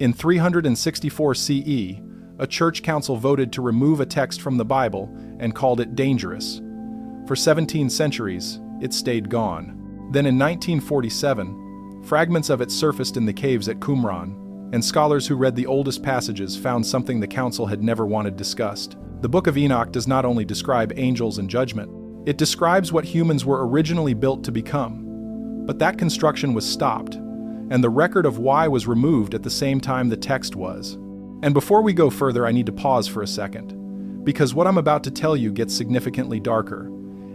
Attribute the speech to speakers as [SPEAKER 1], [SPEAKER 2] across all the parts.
[SPEAKER 1] In 364 CE, a church council voted to remove a text from the Bible and called it dangerous. For 17 centuries, it stayed gone. Then in 1947, fragments of it surfaced in the caves at Qumran, and scholars who read the oldest passages found something the council had never wanted discussed. The Book of Enoch does not only describe angels and judgment, it describes what humans were originally built to become. But that construction was stopped, and the record of why was removed at the same time the text was. And before we go further, I need to pause for a second, because what I'm about to tell you gets significantly darker.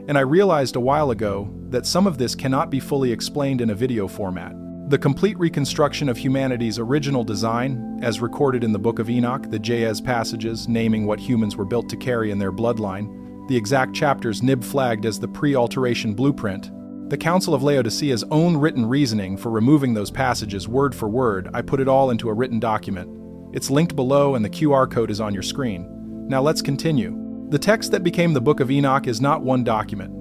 [SPEAKER 1] And I realized a while ago that some of this cannot be fully explained in a video format. The complete reconstruction of humanity's original design, as recorded in the Book of Enoch, the Jez passages naming what humans were built to carry in their bloodline, the exact chapters Nib flagged as the pre-alteration blueprint, the Council of Laodicea's own written reasoning for removing those passages word for word, I put it all into a written document. It's linked below and the QR code is on your screen. Now let's continue. The text that became the Book of Enoch is not one document.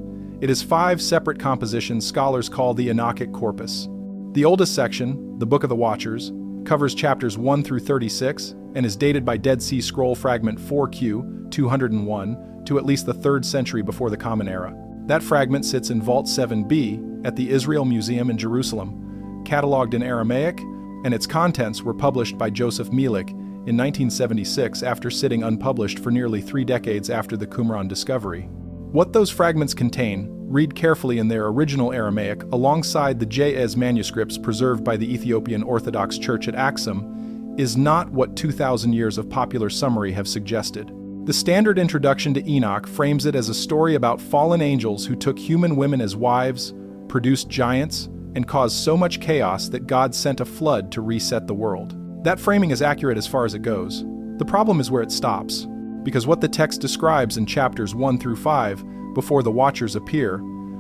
[SPEAKER 1] It is 5 separate compositions scholars call the Enochic corpus. The oldest section, the Book of the Watchers, covers chapters 1 through 36 and is dated by Dead Sea Scroll fragment 4Q 201 to at least the 3rd century before the Common Era. That fragment sits in Vault 7b at the Israel Museum in Jerusalem, catalogued in Aramaic, and its contents were published by Joseph Mielik in 1976 after sitting unpublished for nearly 3 decades after the Qumran discovery. What those fragments contain, read carefully in their original Aramaic alongside the Jez manuscripts preserved by the Ethiopian Orthodox Church at Axum, is not what 2,000 years of popular summary have suggested. The standard introduction to Enoch frames it as a story about fallen angels who took human women as wives, produced giants, and caused so much chaos that God sent a flood to reset the world. That framing is accurate as far as it goes. The problem is where it stops, because what the text describes in chapters 1 through 5, before the Watchers appear,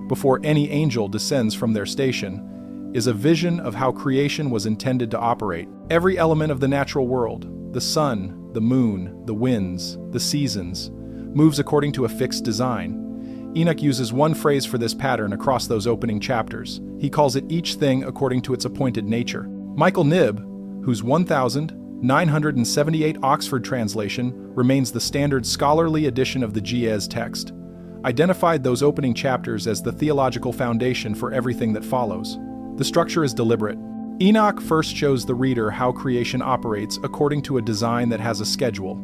[SPEAKER 1] before any angel descends from their station, is a vision of how creation was intended to operate. Every element of the natural world, the sun, the moon, the winds, the seasons, moves according to a fixed design. Enoch uses one phrase for this pattern across those opening chapters. He calls it each thing according to its appointed nature. Michael Nib, whose 1978 Oxford translation remains the standard scholarly edition of the Jez text, identified those opening chapters as the theological foundation for everything that follows. The structure is deliberate. Enoch first shows the reader how creation operates according to a design that has a schedule.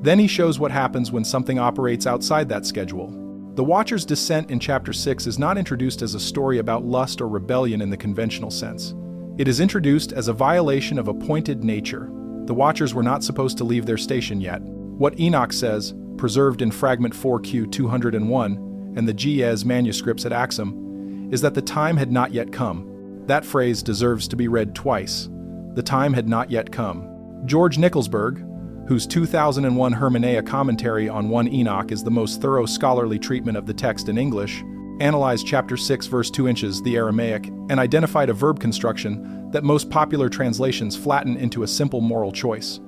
[SPEAKER 1] Then he shows what happens when something operates outside that schedule. The Watcher's descent in chapter 6 is not introduced as a story about lust or rebellion in the conventional sense. It is introduced as a violation of appointed nature. The Watchers were not supposed to leave their station yet. What Enoch says, preserved in fragment 4Q 201 and the Jez manuscripts at Axum, is that the time had not yet come. That phrase deserves to be read twice. The time had not yet come. George Nicholsburg, whose 2001 Hermeneia commentary on 1 Enoch is the most thorough scholarly treatment of the text in English, analyzed chapter 6 verse 2 inches, the Aramaic, and identified a verb construction that most popular translations flatten into a simple moral choice.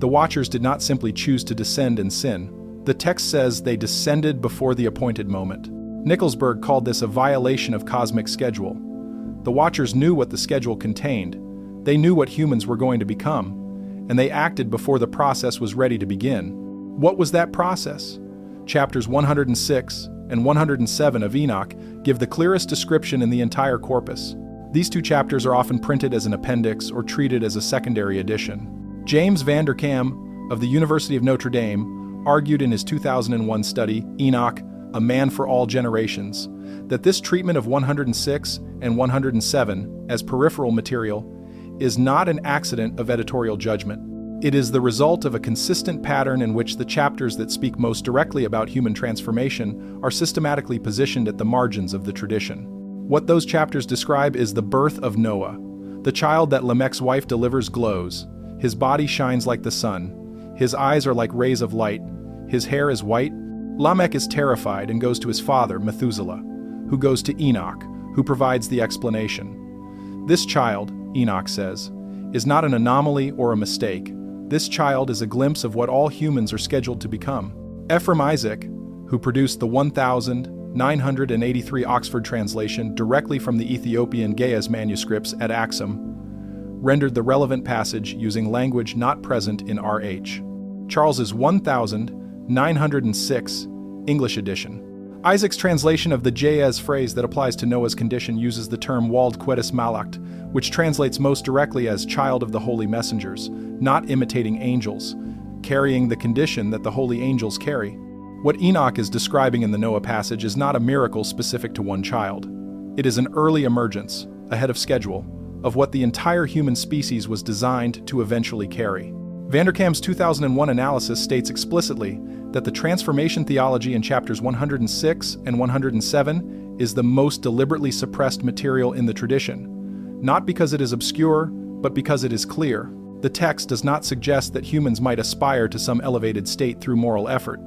[SPEAKER 1] The Watchers did not simply choose to descend and sin. The text says they descended before the appointed moment. Nicholsburg called this a violation of cosmic schedule. The Watchers knew what the schedule contained. They knew what humans were going to become, and they acted before the process was ready to begin. What was that process? Chapters 106 and 107 of Enoch give the clearest description in the entire corpus. These 2 chapters are often printed as an appendix or treated as a secondary edition. James van der Kam of the University of Notre Dame argued in his 2001 study, Enoch, A Man for All Generations, that this treatment of 106 and 107 as peripheral material is not an accident of editorial judgment. It is the result of a consistent pattern in which the chapters that speak most directly about human transformation are systematically positioned at the margins of the tradition. What those chapters describe is the birth of Noah. The child that Lamech's wife delivers glows. His body shines like the sun. His eyes are like rays of light. His hair is white. Lamech is terrified and goes to his father, Methuselah, who goes to Enoch, who provides the explanation. This child, Enoch says, is not an anomaly or a mistake. This child is a glimpse of what all humans are scheduled to become. Ephraim Isaac, who produced the 1983 Oxford translation directly from the Ethiopian Jez manuscripts at Axum, rendered the relevant passage using language not present in R.H. Charles's 1906 English edition. Isaac's translation of the Jez phrase that applies to Noah's condition uses the term Wald Quetis Malacht, which translates most directly as child of the holy messengers, not imitating angels, carrying the condition that the holy angels carry. What Enoch is describing in the Noah passage is not a miracle specific to one child. It is an early emergence, ahead of schedule, of what the entire human species was designed to eventually carry. Vanderkam's 2001 analysis states explicitly that the transformation theology in chapters 106 and 107 is the most deliberately suppressed material in the tradition, not because it is obscure, but because it is clear. The text does not suggest that humans might aspire to some elevated state through moral effort.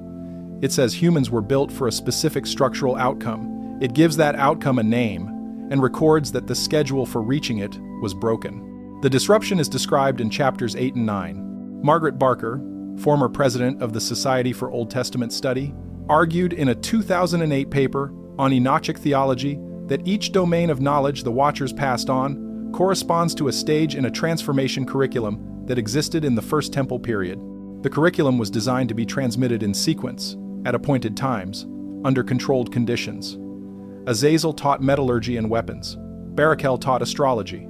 [SPEAKER 1] It says humans were built for a specific structural outcome. It gives that outcome a name, and records that the schedule for reaching it was broken. The disruption is described in chapters 8 and 9. Margaret Barker, former president of the Society for Old Testament Study, argued in a 2008 paper on Enochic theology that each domain of knowledge the Watchers passed on corresponds to a stage in a transformation curriculum that existed in the First Temple period. The curriculum was designed to be transmitted in sequence, at appointed times, under controlled conditions. Azazel taught metallurgy and weapons. Barakel taught astrology.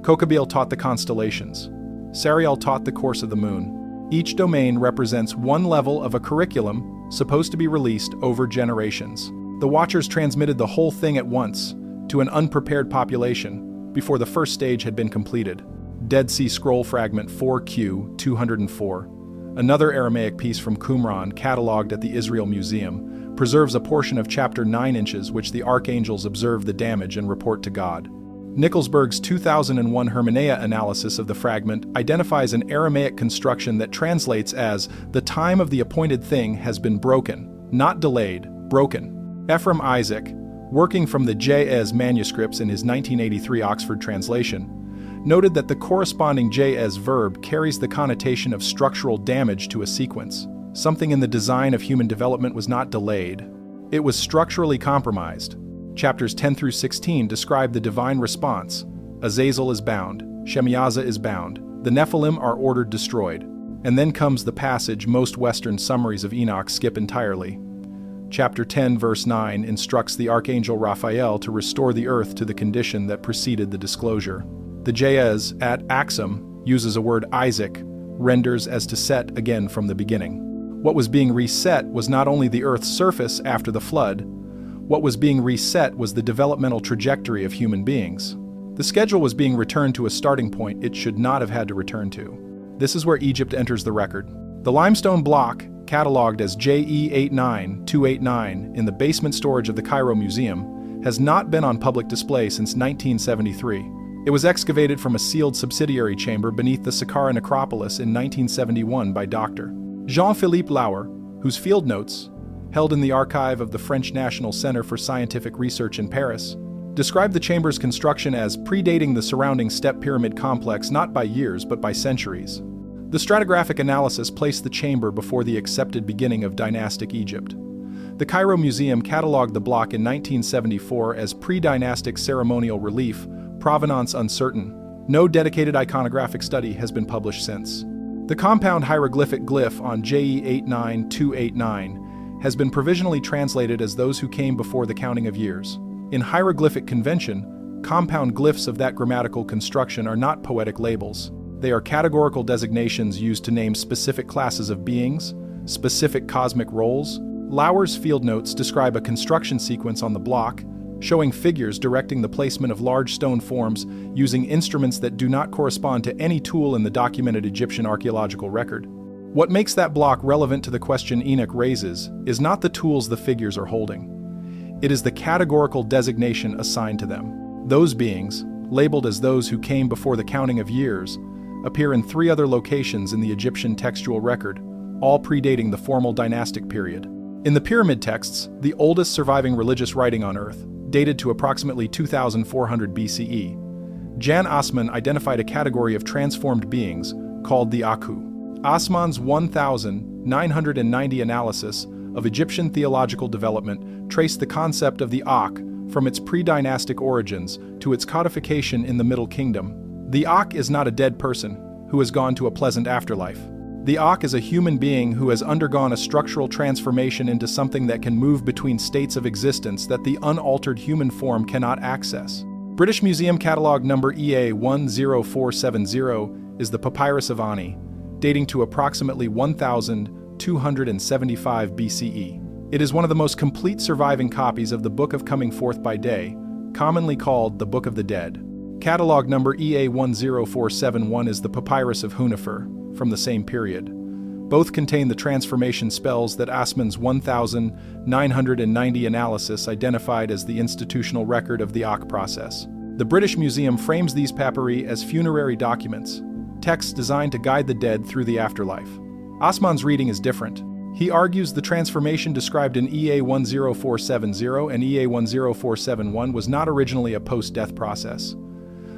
[SPEAKER 1] Kokabeel taught the constellations. Sariel taught the course of the moon. Each domain represents one level of a curriculum supposed to be released over generations. The Watchers transmitted the whole thing at once to an unprepared population before the first stage had been completed. Dead Sea Scroll Fragment 4Q 204. Another Aramaic piece from Qumran, catalogued at the Israel Museum, preserves a portion of chapter 9 inches which the archangels observe the damage and report to God. Nickelsburg's 2001 Hermeneia analysis of the fragment identifies an Aramaic construction that translates as, "The time of the appointed thing has been broken," not delayed, broken. Ephraim Isaac, working from the Jez manuscripts in his 1983 Oxford translation, noted that the corresponding Jez verb carries the connotation of structural damage to a sequence. Something in the design of human development was not delayed. It was structurally compromised. Chapters 10 through 16 describe the divine response. Azazel is bound, Shemiyaza is bound, the Nephilim are ordered destroyed. And then comes the passage most Western summaries of Enoch skip entirely. Chapter 10 verse 9 instructs the archangel Raphael to restore the earth to the condition that preceded the disclosure. The Jez at Axum uses a word Isaac, renders as to set again from the beginning. What was being reset was not only the earth's surface after the flood. What was being reset was the developmental trajectory of human beings. The schedule was being returned to a starting point it should not have had to return to. This is where Egypt enters the record. The limestone block, catalogued as JE89289 in the basement storage of the Cairo Museum, has not been on public display since 1973. It was excavated from a sealed subsidiary chamber beneath the Saqqara necropolis in 1971 by Dr. Jean-Philippe Lauer, whose field notes, held in the archive of the French National Center for Scientific Research in Paris, describe the chamber's construction as predating the surrounding step pyramid complex not by years but by centuries. The stratigraphic analysis placed the chamber before the accepted beginning of dynastic Egypt. The Cairo Museum catalogued the block in 1974 as pre-dynastic ceremonial relief, provenance uncertain. No dedicated iconographic study has been published since. The compound hieroglyphic glyph on JE89289 has been provisionally translated as those who came before the counting of years. In hieroglyphic convention, compound glyphs of that grammatical construction are not poetic labels. They are categorical designations used to name specific classes of beings, specific cosmic roles. Lauer's field notes describe a construction sequence on the block, showing figures directing the placement of large stone forms using instruments that do not correspond to any tool in the documented Egyptian archaeological record. What makes that block relevant to the question Enoch raises is not the tools the figures are holding. It is the categorical designation assigned to them. Those beings, labeled as those who came before the counting of years, appear in 3 other locations in the Egyptian textual record, all predating the formal dynastic period. In the pyramid texts, the oldest surviving religious writing on Earth, dated to approximately 2400 BCE, Jan Assmann identified a category of transformed beings called the Aku. Assmann's 1990 analysis of Egyptian theological development traced the concept of the Ak from its pre-dynastic origins to its codification in the Middle Kingdom, The Ak is not a dead person who has gone to a pleasant afterlife. The Ak is a human being who has undergone a structural transformation into something that can move between states of existence that the unaltered human form cannot access. British Museum Catalogue number EA10470 is the Papyrus of Ani, dating to approximately 1275 BCE. It is one of the most complete surviving copies of the Book of Coming Forth by Day, commonly called the Book of the Dead. Catalogue number EA10471 is the Papyrus of Hunefer, from the same period. Both contain the transformation spells that Assmann's 1990 analysis identified as the institutional record of the Ak process. The British Museum frames these papyri as funerary documents, texts designed to guide the dead through the afterlife. Assmann's reading is different. He argues the transformation described in EA10470 and EA10471 was not originally a post-death process.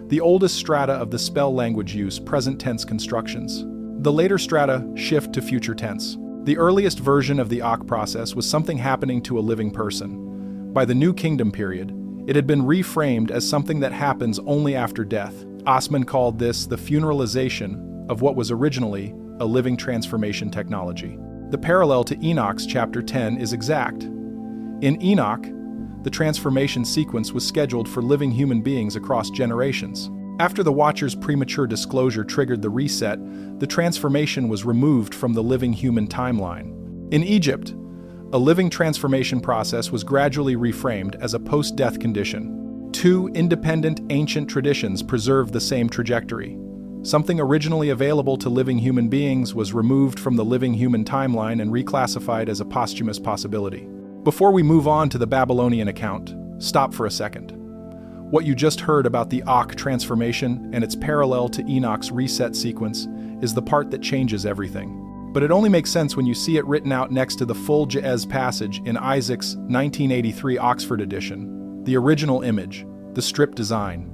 [SPEAKER 1] The oldest strata of the spell language use present tense constructions. The later strata shift to future tense. The earliest version of the Ak process was something happening to a living person. By the New Kingdom period, it had been reframed as something that happens only after death. Assmann called this the funeralization of what was originally a living transformation technology. The parallel to Enoch's chapter 10 is exact. In Enoch, the transformation sequence was scheduled for living human beings across generations. After the Watcher's premature disclosure triggered the reset, the transformation was removed from the living human timeline. In Egypt, a living transformation process was gradually reframed as a post-death condition. Two independent ancient traditions preserved the same trajectory. Something originally available to living human beings was removed from the living human timeline and reclassified as a posthumous possibility. Before we move on to the Babylonian account, stop for a second. What you just heard about the Ak transformation and its parallel to Enoch's reset sequence is the part that changes everything. But it only makes sense when you see it written out next to the full Ge'ez passage in Isaac's 1983 Oxford edition, the original image, the strip design.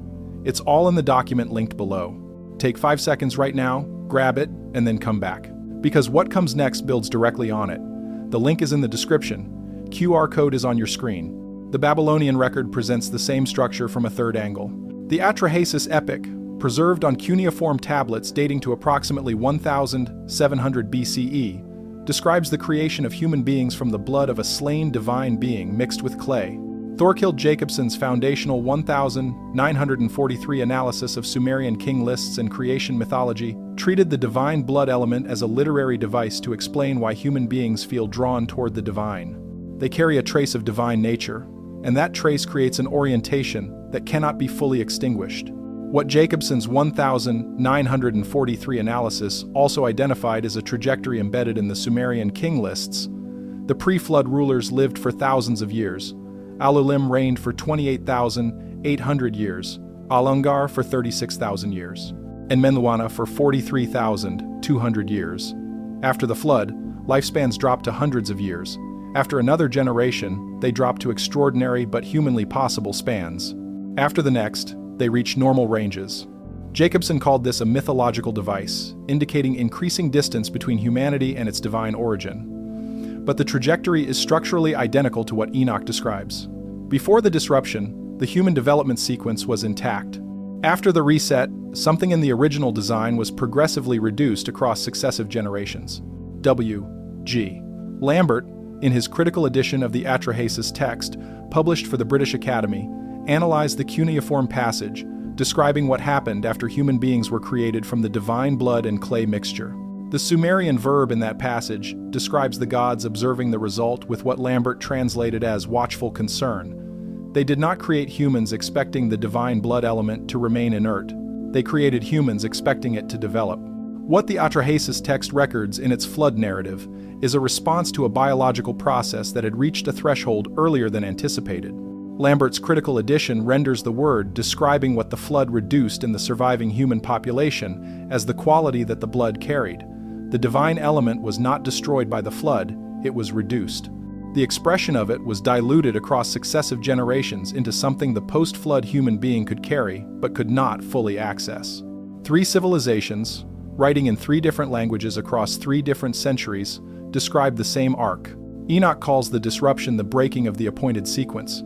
[SPEAKER 1] It's all in the document linked below. Take 5 seconds right now, grab it, and then come back. Because what comes next builds directly on it. The link is in the description. QR code is on your screen. The Babylonian record presents the same structure from a third angle. The Atrahasis epic, preserved on cuneiform tablets dating to approximately 1700 BCE, describes the creation of human beings from the blood of a slain divine being mixed with clay. Thorkild Jacobson's foundational 1943 analysis of Sumerian king lists and creation mythology treated the divine blood element as a literary device to explain why human beings feel drawn toward the divine. They carry a trace of divine nature, and that trace creates an orientation that cannot be fully extinguished. What Jacobson's 1943 analysis also identified as a trajectory embedded in the Sumerian king lists. The pre-flood rulers lived for thousands of years. Alulim reigned for 28,800 years, Alungar for 36,000 years, and Menluana for 43,200 years. After the flood, lifespans dropped to hundreds of years. After another generation, they dropped to extraordinary but humanly possible spans. After the next, they reached normal ranges. Jacobson called this a mythological device, indicating increasing distance between humanity and its divine origin. But the trajectory is structurally identical to what Enoch describes. Before the disruption, the human development sequence was intact. After the reset, something in the original design was progressively reduced across successive generations. W.G. Lambert, in his critical edition of the Atrahasis text, published for the British Academy, analyzed the cuneiform passage, describing what happened after human beings were created from the divine blood and clay mixture. The Sumerian verb in that passage describes the gods observing the result with what Lambert translated as watchful concern. They did not create humans expecting the divine blood element to remain inert. They created humans expecting it to develop. What the Atrahasis text records in its flood narrative is a response to a biological process that had reached a threshold earlier than anticipated. Lambert's critical edition renders the word describing what the flood reduced in the surviving human population as the quality that the blood carried. The divine element was not destroyed by the flood, it was reduced. The expression of it was diluted across successive generations into something the post-flood human being could carry, but could not fully access. 3 civilizations, writing in 3 different languages across 3 different centuries, describe the same arc. Enoch calls the disruption the breaking of the appointed sequence.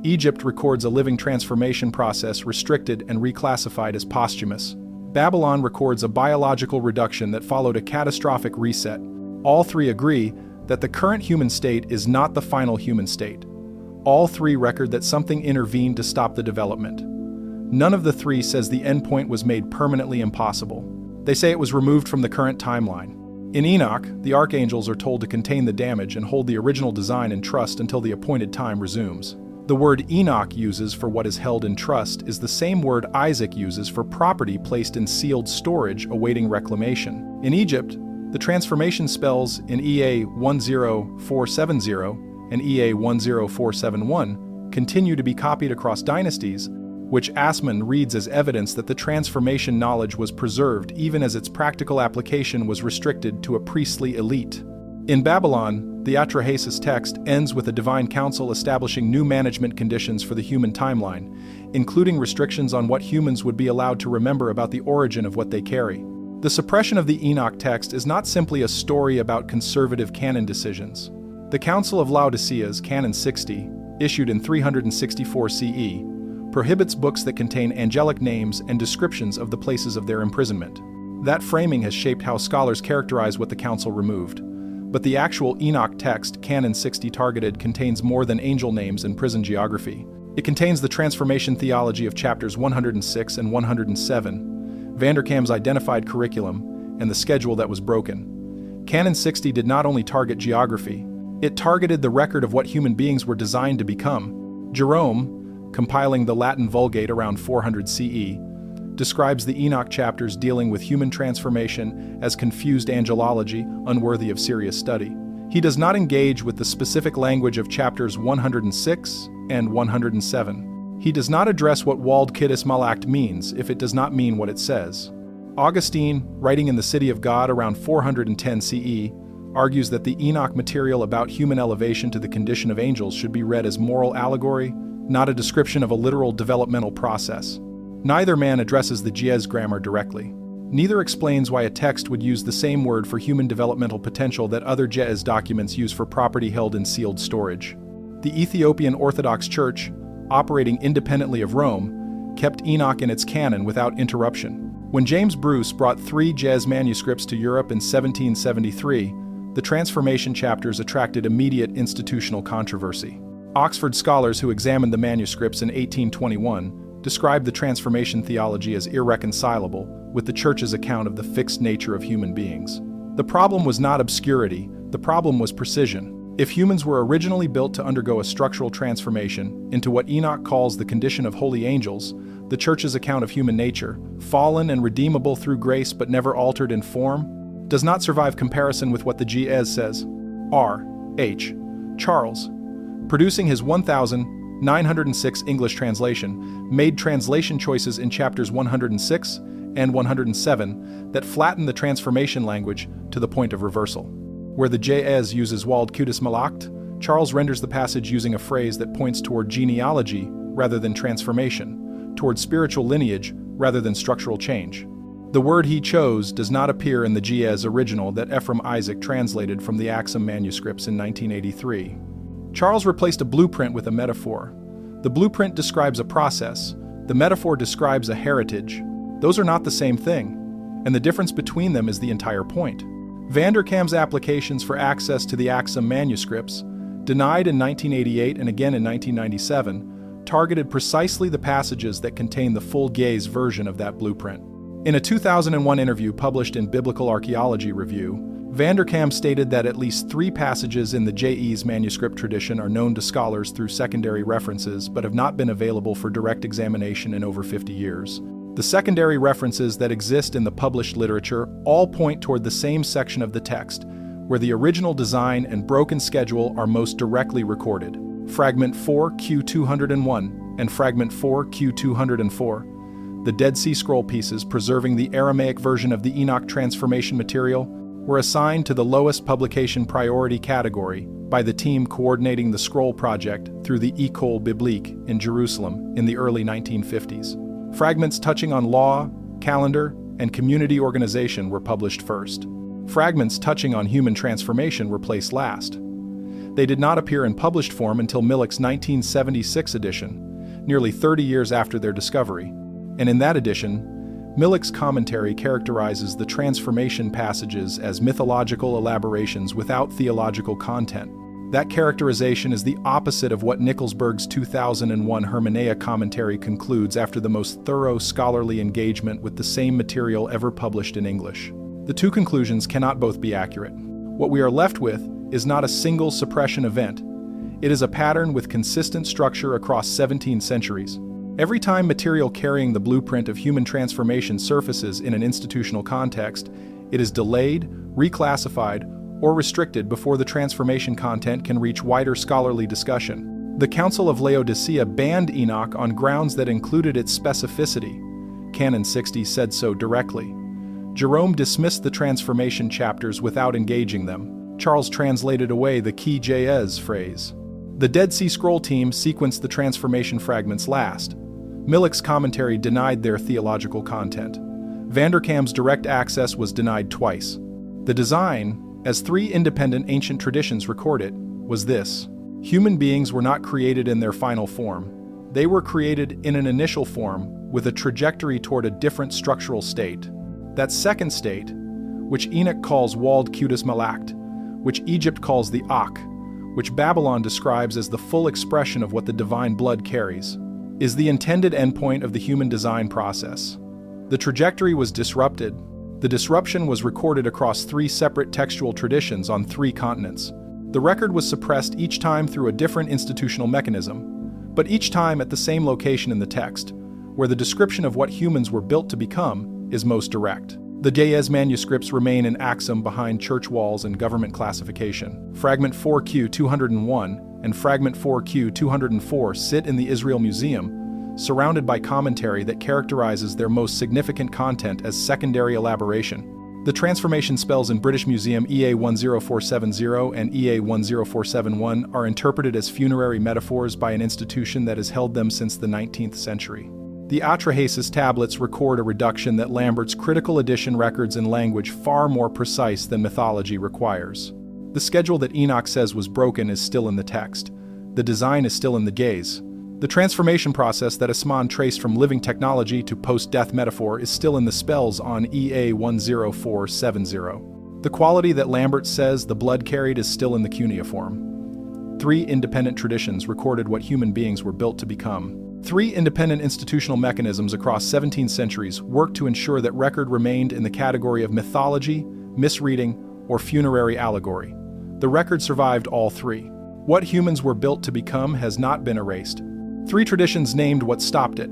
[SPEAKER 1] Egypt records a living transformation process restricted and reclassified as posthumous. Babylon records a biological reduction that followed a catastrophic reset. All three agree that the current human state is not the final human state. All three record that something intervened to stop the development. None of the three says the endpoint was made permanently impossible. They say it was removed from the current timeline. In Enoch, the archangels are told to contain the damage and hold the original design in trust until the appointed time resumes. The word Enoch uses for what is held in trust is the same word Isaac uses for property placed in sealed storage awaiting reclamation. In Egypt, the transformation spells in EA 10470 and EA 10471 continue to be copied across dynasties, which Assman reads as evidence that the transformation knowledge was preserved even as its practical application was restricted to a priestly elite. In Babylon, the Atrahasis text ends with a divine council establishing new management conditions for the human timeline, including restrictions on what humans would be allowed to remember about the origin of what they carry. The suppression of the Enoch text is not simply a story about conservative canon decisions. The Council of Laodicea's Canon 60, issued in 364 CE, prohibits books that contain angelic names and descriptions of the places of their imprisonment. That framing has shaped how scholars characterize what the council removed. But the actual Enoch text, Canon 60 targeted, contains more than angel names and prison geography. It contains the transformation theology of chapters 106 and 107, Vanderkam's identified curriculum, and the schedule that was broken. Canon 60 did not only target geography, it targeted the record of what human beings were designed to become. Jerome, compiling the Latin Vulgate around 400 CE, describes the Enoch chapters dealing with human transformation as confused angelology, unworthy of serious study. He does not engage with the specific language of chapters 106 and 107. He does not address what walled Kittis Malact means if it does not mean what it says. Augustine, writing in the City of God around 410 CE, argues that the Enoch material about human elevation to the condition of angels should be read as moral allegory, not a description of a literal developmental process. Neither man addresses the Ge'ez grammar directly. Neither explains why a text would use the same word for human developmental potential that other Ge'ez documents use for property held in sealed storage. The Ethiopian Orthodox Church, operating independently of Rome, kept Enoch in its canon without interruption. When James Bruce brought 3 Ge'ez manuscripts to Europe in 1773, the transformation chapters attracted immediate institutional controversy. Oxford scholars who examined the manuscripts in 1821 described the transformation theology as irreconcilable with the Church's account of the fixed nature of human beings. The problem was not obscurity, the problem was precision. If humans were originally built to undergo a structural transformation into what Enoch calls the condition of holy angels, the Church's account of human nature, fallen and redeemable through grace but never altered in form, does not survive comparison with what the Ge'ez says. R. H. Charles, producing his 1906 English translation, made translation choices in chapters 106 and 107 that flatten the transformation language to the point of reversal. Where the Ge'ez uses walled Kittis Malact, Charles renders the passage using a phrase that points toward genealogy rather than transformation, toward spiritual lineage rather than structural change. The word he chose does not appear in the Ge'ez original that Ephraim Isaac translated from the Axum manuscripts in 1983. Charles replaced a blueprint with a metaphor. The blueprint describes a process, the metaphor describes a heritage. Those are not the same thing, and the difference between them is the entire point. Vanderkam's applications for access to the Axum manuscripts, denied in 1988 and again in 1997, targeted precisely the passages that contain the full Ge'ez version of that blueprint. In a 2001 interview published in Biblical Archaeology Review, Vanderkam stated that at least 3 passages in the Ge'ez manuscript tradition are known to scholars through secondary references but have not been available for direct examination in over 50 years. The secondary references that exist in the published literature all point toward the same section of the text, where the original design and broken schedule are most directly recorded. Fragment 4 Q201 and Fragment 4 Q204, the Dead Sea Scroll pieces preserving the Aramaic version of the Enoch transformation material, were assigned to the lowest publication priority category by the team coordinating the scroll project through the École Biblique in Jerusalem in the early 1950s. Fragments touching on law, calendar, and community organization were published first. Fragments touching on human transformation were placed last. They did not appear in published form until Millick's 1976 edition, nearly 30 years after their discovery. And in that edition, Millick's commentary characterizes the transformation passages as mythological elaborations without theological content. That characterization is the opposite of what Nickelsburg's 2001 Hermeneia commentary concludes after the most thorough scholarly engagement with the same material ever published in English. The two conclusions cannot both be accurate. What we are left with is not a single suppression event. It is a pattern with consistent structure across 17 centuries. Every time material carrying the blueprint of human transformation surfaces in an institutional context, it is delayed, reclassified, or restricted before the transformation content can reach wider scholarly discussion. The Council of Laodicea banned Enoch on grounds that included its specificity. Canon 60 said so directly. Jerome dismissed the transformation chapters without engaging them. Charles translated away the key J.S. phrase. The Dead Sea Scroll team sequenced the transformation fragments last. Millick's commentary denied their theological content. Vanderkam's direct access was denied twice. The design, as three independent ancient traditions record it, was this. Human beings were not created in their final form. They were created in an initial form with a trajectory toward a different structural state. That second state, which Enoch calls walled cutis malact, which Egypt calls the Ak, which Babylon describes as the full expression of what the divine blood carries, is the intended endpoint of the human design process. The trajectory was disrupted. The disruption was recorded across three separate textual traditions on three continents. The record was suppressed each time through a different institutional mechanism, but each time at the same location in the text, where the description of what humans were built to become is most direct. The J.S. manuscripts remain in Axum behind church walls and government classification. Fragment 4Q201 and Fragment 4Q204 sit in the Israel Museum, surrounded by commentary that characterizes their most significant content as secondary elaboration. The transformation spells in British Museum EA10470 and EA10471 are interpreted as funerary metaphors by an institution that has held them since the 19th century. The Atrahasis tablets record a reduction that Lambert's critical edition records in language far more precise than mythology requires. The schedule that Enoch says was broken is still in the text. The design is still in the gaze. The transformation process that Asman traced from living technology to post-death metaphor is still in the spells on EA10470. The quality that Lambert says the blood carried is still in the cuneiform. Three independent traditions recorded what human beings were built to become. Three independent institutional mechanisms across 17 centuries worked to ensure that record remained in the category of mythology, misreading, or funerary allegory. The record survived all three. What humans were built to become has not been erased. Three traditions named what stopped it.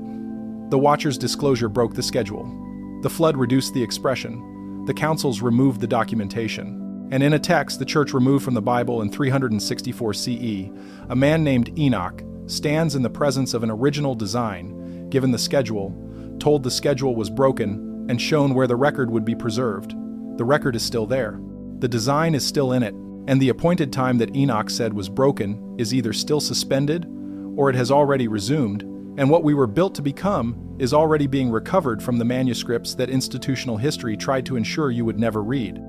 [SPEAKER 1] The Watcher's disclosure broke the schedule. The flood reduced the expression. The councils removed the documentation. And in a text the church removed from the Bible in 364 CE, a man named Enoch stands in the presence of an original design, given the schedule, told the schedule was broken, and shown where the record would be preserved. The record is still there. The design is still in it, and the appointed time that Enoch said was broken is either still suspended, or it has already resumed, and what we were built to become is already being recovered from the manuscripts that institutional history tried to ensure you would never read.